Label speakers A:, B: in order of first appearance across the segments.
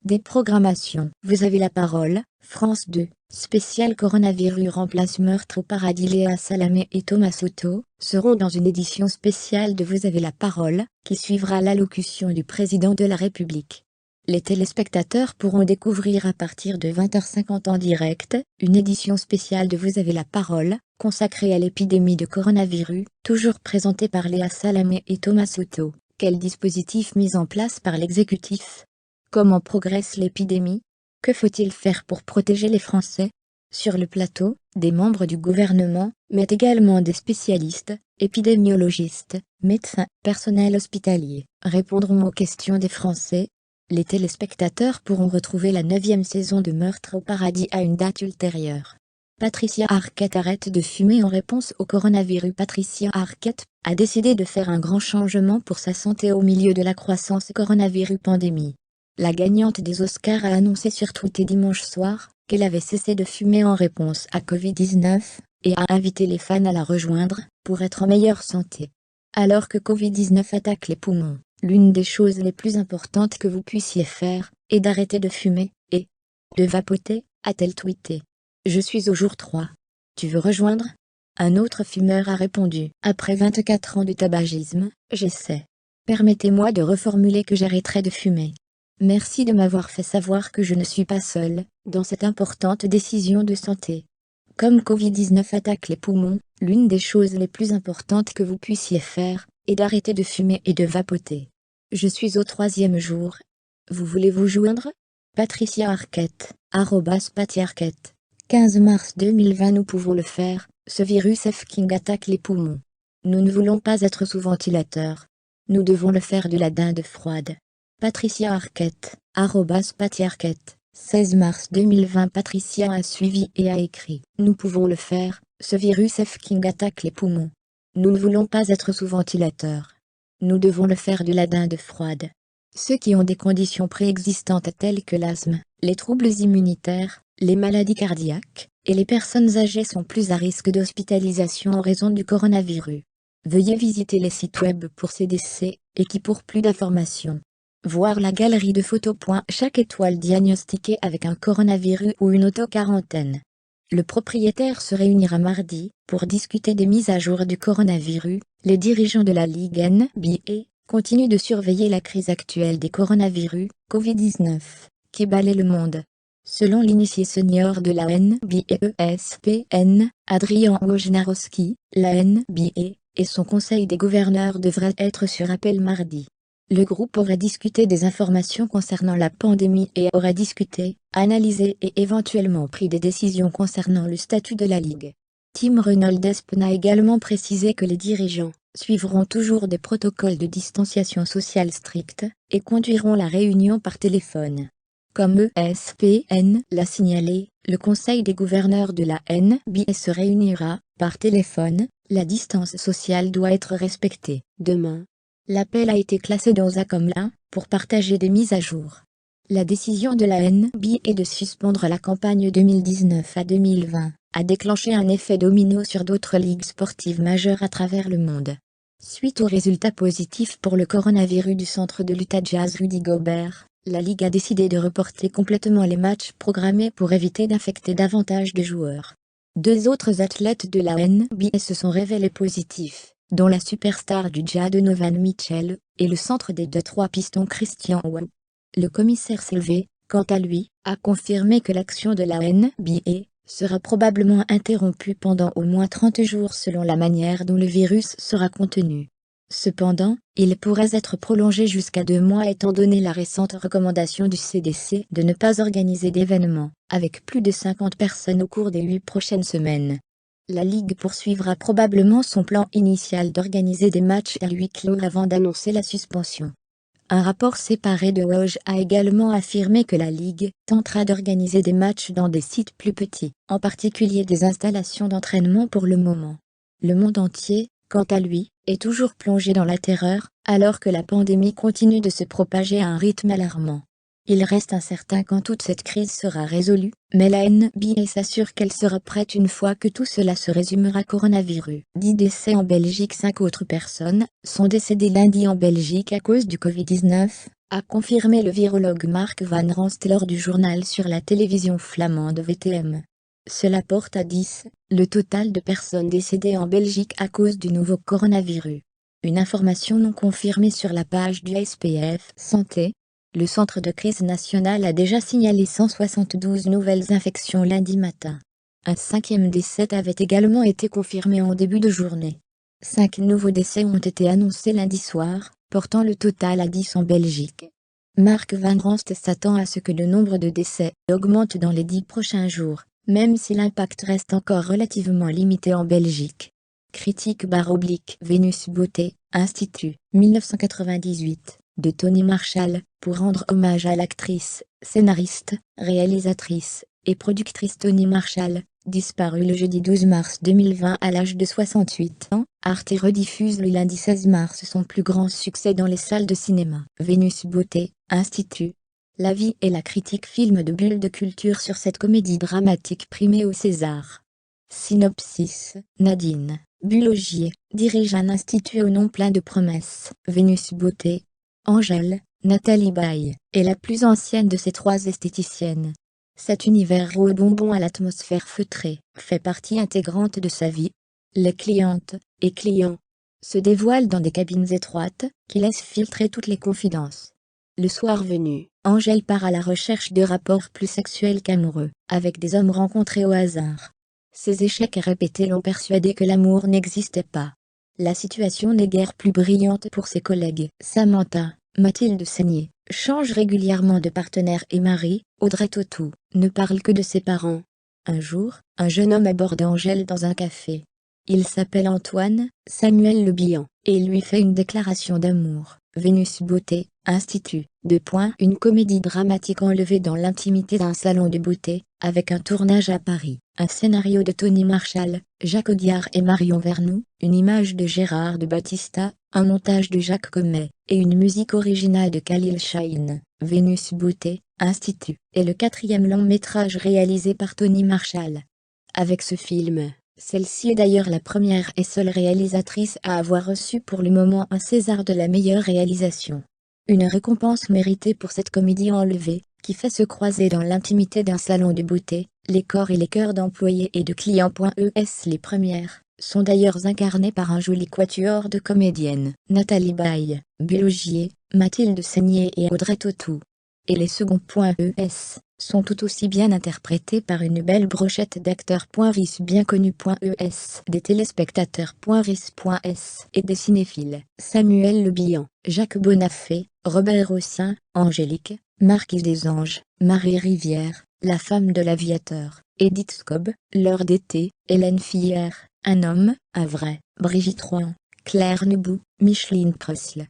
A: Déprogrammation. Vous avez la parole, France 2. Spécial coronavirus remplace meurtre au paradis. Léa Salamé et Thomas Soto seront dans une édition spéciale de Vous avez la parole, qui suivra l'allocution du président de la République. Les téléspectateurs pourront découvrir à partir de 20h50 en direct, une édition spéciale de Vous avez la parole, consacrée à l'épidémie de coronavirus, toujours présentée par Léa Salamé et Thomas Soto. Quel dispositif mis en place par l'exécutif? Comment progresse l'épidémie? Que faut-il faire pour protéger les Français? Sur le plateau, des membres du gouvernement, mais également des spécialistes, épidémiologistes, médecins, personnel hospitalier, répondront aux questions des Français. Les téléspectateurs pourront retrouver la 9e saison de Meurtre au paradis à une date ultérieure. Patricia Arquette arrête de fumer en réponse au coronavirus. Patricia Arquette a décidé de faire un grand changement pour sa santé au milieu de la croissance coronavirus pandémie. La gagnante des Oscars a annoncé sur Twitter dimanche soir qu'elle avait cessé de fumer en réponse à Covid-19 et a invité les fans à la rejoindre pour être en meilleure santé. Alors que Covid-19 attaque les poumons, l'une des choses les plus importantes que vous puissiez faire est d'arrêter de fumer et de vapoter, a-t-elle tweeté. Je suis au jour 3. Tu veux rejoindre? Un autre fumeur a répondu. Après 24 ans de tabagisme, j'essaie. Permettez-moi de reformuler que j'arrêterai de fumer. Merci de m'avoir fait savoir que je ne suis pas seule dans cette importante décision de santé. Comme Covid-19 attaque les poumons, l'une des choses les plus importantes que vous puissiez faire est d'arrêter de fumer et de vapoter. Je suis au 3e jour. Vous voulez vous joindre? Patricia Arquette, @PattyArquette. 15 mars 2020. Nous pouvons le faire, ce virus F-King attaque les poumons. Nous ne voulons pas être sous ventilateur. Nous devons le faire de la dinde froide. Patricia Arquette, @PattyArquette. 16 mars 2020. Patricia a suivi et a écrit. Nous pouvons le faire, ce virus F-King attaque les poumons. Nous ne voulons pas être sous ventilateur. Nous devons le faire de la dinde froide. Ceux qui ont des conditions préexistantes telles que l'asthme, les troubles immunitaires, les maladies cardiaques, et les personnes âgées sont plus à risque d'hospitalisation en raison du coronavirus. Veuillez visiter les sites web pour CDC, et qui pour plus d'informations. Voir la galerie de photos. Chaque étoile diagnostiquée avec un coronavirus ou une auto-quarantaine. Le propriétaire se réunira mardi pour discuter des mises à jour du coronavirus. Les dirigeants de la Ligue NBA continuent de surveiller la crise actuelle des coronavirus, Covid-19, qui balaie le monde. Selon l'initié senior de la NBA ESPN, Adrian Wojnarowski, la NBA et son conseil des gouverneurs devraient être sur appel mardi. Le groupe aurait discuté des informations concernant la pandémie et aurait discuté, analysé et éventuellement pris des décisions concernant le statut de la Ligue. Tim Reynolds-Espen a également précisé que les dirigeants suivront toujours des protocoles de distanciation sociale stricts et conduiront la réunion par téléphone. Comme ESPN l'a signalé, le conseil des gouverneurs de la NBA se réunira par téléphone. La distance sociale doit être respectée. Demain, l'appel a été classé dans A comme l'un pour partager des mises à jour. La décision de la NBA de suspendre la campagne 2019 à 2020 a déclenché un effet domino sur d'autres ligues sportives majeures à travers le monde. Suite aux résultats positifs pour le coronavirus du centre de l'Utah Jazz Rudy Gobert, la Ligue a décidé de reporter complètement les matchs programmés pour éviter d'infecter davantage de joueurs. 2 autres athlètes de la NBA se sont révélés positifs, dont la superstar du Jazz Donovan Mitchell, et le centre des Detroit Pistons Christian Wood. Le commissaire Silver, quant à lui, a confirmé que l'action de la NBA sera probablement interrompue pendant au moins 30 jours selon la manière dont le virus sera contenu. Cependant, il pourrait être prolongé jusqu'à 2 mois étant donné la récente recommandation du CDC de ne pas organiser d'événements avec plus de 50 personnes au cours des 8 prochaines semaines. La Ligue poursuivra probablement son plan initial d'organiser des matchs à huis clos avant d'annoncer la suspension. Un rapport séparé de Woj a également affirmé que la Ligue tentera d'organiser des matchs dans des sites plus petits, en particulier des installations d'entraînement pour le moment. Le monde entier, quant à lui, est toujours plongé dans la terreur, alors que la pandémie continue de se propager à un rythme alarmant. Il reste incertain quand toute cette crise sera résolue, mais la NBA s'assure qu'elle sera prête une fois que tout cela se résumera. Coronavirus. 10 décès en Belgique. 5 autres personnes sont décédées lundi en Belgique à cause du Covid-19, a confirmé le virologue Mark Van Ranst lors du journal sur la télévision flamande VTM. Cela porte à 10 le total de personnes décédées en Belgique à cause du nouveau coronavirus. Une information non confirmée sur la page du SPF Santé. Le Centre de crise national a déjà signalé 172 nouvelles infections lundi matin. Un 5e décès avait également été confirmé en début de journée. 5 nouveaux décès ont été annoncés lundi soir, portant le total à 10 en Belgique. Mark Van Ranst s'attend à ce que le nombre de décès augmente dans les 10 prochains jours, même si l'impact reste encore relativement limité en Belgique. Critique/Vénus Beauté, Institut, 1998, de Tony Marshall, pour rendre hommage à l'actrice, scénariste, réalisatrice et productrice Tony Marshall, disparue le jeudi 12 mars 2020 à l'âge de 68 ans. Arte rediffuse le lundi 16 mars son plus grand succès dans les salles de cinéma. Vénus Beauté, Institut. La vie et la critique, film de bulle de culture sur cette comédie dramatique primée au César. Synopsis. Nadine Bulogier dirige un institut au nom plein de promesses. Vénus Beauté. Angèle, Nathalie Baye, est la plus ancienne de ces 3 esthéticiennes. Cet univers rose bonbon à l'atmosphère feutrée fait partie intégrante de sa vie. Les clientes et clients se dévoilent dans des cabines étroites qui laissent filtrer toutes les confidences. Le soir venu, Angèle part à la recherche de rapports plus sexuels qu'amoureux avec des hommes rencontrés au hasard. Ses échecs répétés l'ont persuadée que l'amour n'existait pas. La situation n'est guère plus brillante pour ses collègues. Samantha, Mathilde Seigné, change régulièrement de partenaire et mari. Audrey Tautou ne parle que de ses parents. Un jour, un jeune homme aborde Angèle dans un café. Il s'appelle Antoine Samuel Le Bihan et lui fait une déclaration d'amour. Vénus Beauté, Institut. Une comédie dramatique enlevée dans l'intimité d'un salon de beauté, avec un tournage à Paris. Un scénario de Tony Marshall, Jacques Audiard et Marion Vernou, une image de Gérard de Battista, un montage de Jacques Comet, et une musique originale de Khalil Shaheen. Vénus Beauté, Institut, est le 4e long-métrage réalisé par Tony Marshall. Avec ce film, celle-ci est d'ailleurs la première et seule réalisatrice à avoir reçu pour le moment un César de la meilleure réalisation. Une récompense méritée pour cette comédie enlevée, qui fait se croiser dans l'intimité d'un salon de beauté, les corps et les cœurs d'employés et de clients. Les premières sont d'ailleurs incarnées par un joli quatuor de comédiennes, Nathalie Baye, Bulogier, Mathilde Seigné et Audrey Tautou. Et les seconds. Sont tout aussi bien interprétés par une belle brochette d'acteurs. Bien connus. Des téléspectateurs. Et des cinéphiles. Samuel Le Bihan, Jacques Bonafé, Robert Hossein, Angélique, Marquise des Anges, Marie Rivière, la femme de l'aviateur, Edith Scobb, Laure d'été, Hélène Fillère, un homme, un vrai, Brigitte Royan, Claire Nebout, Micheline Pressle.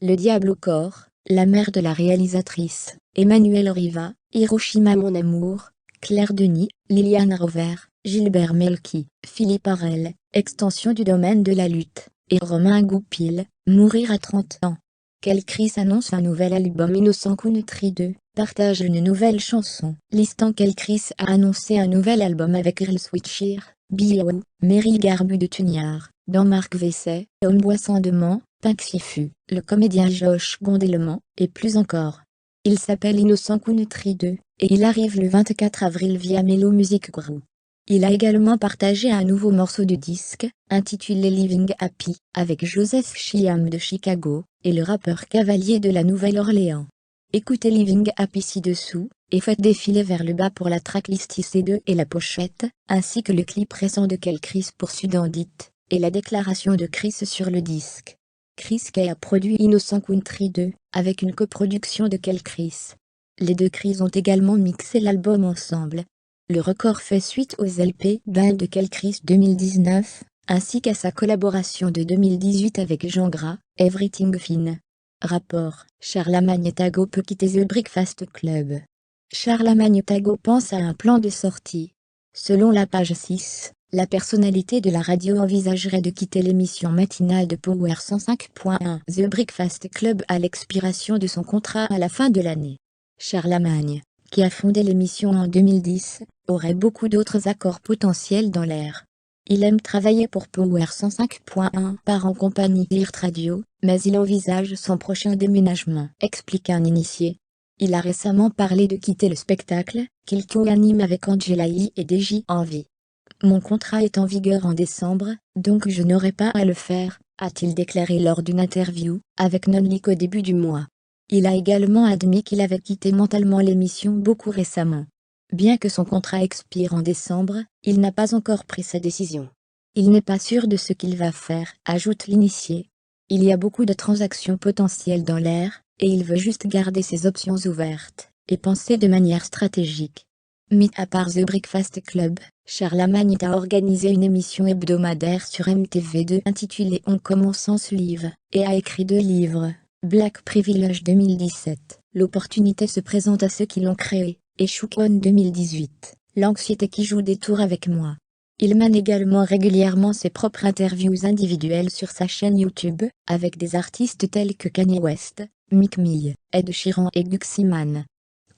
A: Le diable au corps, la mère de la réalisatrice, Emmanuelle Riva, Hiroshima mon amour, Claire Denis, Liliane Rover, Gilbert Melki, Philippe Arel, extension du domaine de la lutte, et Romain Goupil, mourir à 30 ans. Quelle Chris annonce un nouvel album. Innocent Country 2, partage une nouvelle chanson. Listant Quelle Chris a annoncé un nouvel album avec Earl Sweatshirt, Biaou, Meryl Garbu de Tugnard, dans Marc Vesset, Homme Boissandement, Pink Fifu, le comédien Josh Gondelman, et plus encore. Il s'appelle Innocent Country 2, et il arrive le 24 avril via Mellow Music Group. Il a également partagé un nouveau morceau du disque, intitulé Living Happy, avec Joseph Chiam de Chicago, et le rappeur Cavalier de la Nouvelle-Orléans. Écoutez Living Happy ci-dessous, et faites défiler vers le bas pour la tracklist IC2 et la pochette, ainsi que le clip récent de Quelle Chris pour Sudandite, et la déclaration de Chris sur le disque. Chris Kay a produit Innocent Country 2, avec une coproduction de Quelle Chris. Les deux Chris ont également mixé l'album ensemble. Le record fait suite aux LP Band de Quelle Chris 2019, ainsi qu'à sa collaboration de 2018 avec Jean Gras, Everything Fine. Rapport, Charlamagne Tago peut quitter The Breakfast Club. Charlamagne Tago pense à un plan de sortie. Selon la page 6, la personnalité de la radio envisagerait de quitter l'émission matinale de Power 105.1 The Breakfast Club à l'expiration de son contrat à la fin de l'année. Charlamagne, qui a fondé l'émission en 2010, aurait beaucoup d'autres accords potentiels dans l'air. Il aime travailler pour Power 105.1 par en compagnie d'Irt Radio, mais il envisage son prochain déménagement, explique un initié. Il a récemment parlé de quitter le spectacle, qu'il co-anime avec Angela Yee et DJ Envy. Mon contrat est en vigueur en décembre, donc je n'aurai pas à le faire, a-t-il déclaré lors d'une interview avec Non-Leak au début du mois. Il a également admis qu'il avait quitté mentalement l'émission beaucoup récemment. Bien que son contrat expire en décembre, il n'a pas encore pris sa décision. Il n'est pas sûr de ce qu'il va faire, ajoute l'initié. Il y a beaucoup de transactions potentielles dans l'air, et il veut juste garder ses options ouvertes, et penser de manière stratégique. Mis à part The Breakfast Club, Charlamagne a organisé une émission hebdomadaire sur MTV2 intitulée On commence ce livre, et a écrit 2 livres. Black Privilege 2017, l'opportunité se présente à ceux qui l'ont créé, et Shook On 2018, l'anxiété qui joue des tours avec moi. Il mène également régulièrement ses propres interviews individuelles sur sa chaîne YouTube, avec des artistes tels que Kanye West, Meek Mill, Ed Sheeran et Gucci-Mane.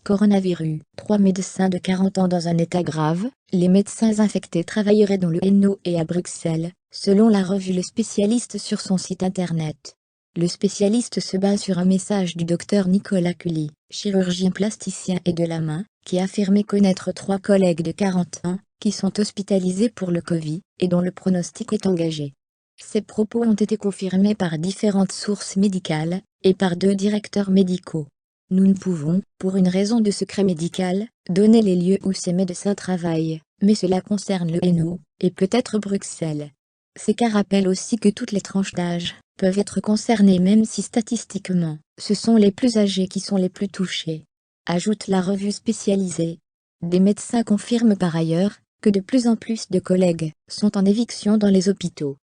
A: Coronavirus. 3 médecins de 40 ans dans un état grave. Les médecins infectés travailleraient dans le Hainaut et à Bruxelles, selon la revue Le Spécialiste sur son site internet. Le spécialiste se base sur un message du docteur Nicolas Cully, chirurgien plasticien et de la main, qui affirmait connaître 3 collègues de 40 ans, qui sont hospitalisés pour le Covid, et dont le pronostic est engagé. Ces propos ont été confirmés par différentes sources médicales, et par 2 directeurs médicaux. Nous ne pouvons, pour une raison de secret médical, donner les lieux où ces médecins travaillent, mais cela concerne le Hainaut, et peut-être Bruxelles. Ces cas rappellent aussi que toutes les tranches d'âge peuvent être concernées même si statistiquement, ce sont les plus âgés qui sont les plus touchés. Ajoute la revue spécialisée. Des médecins confirment par ailleurs que de plus en plus de collègues sont en éviction dans les hôpitaux.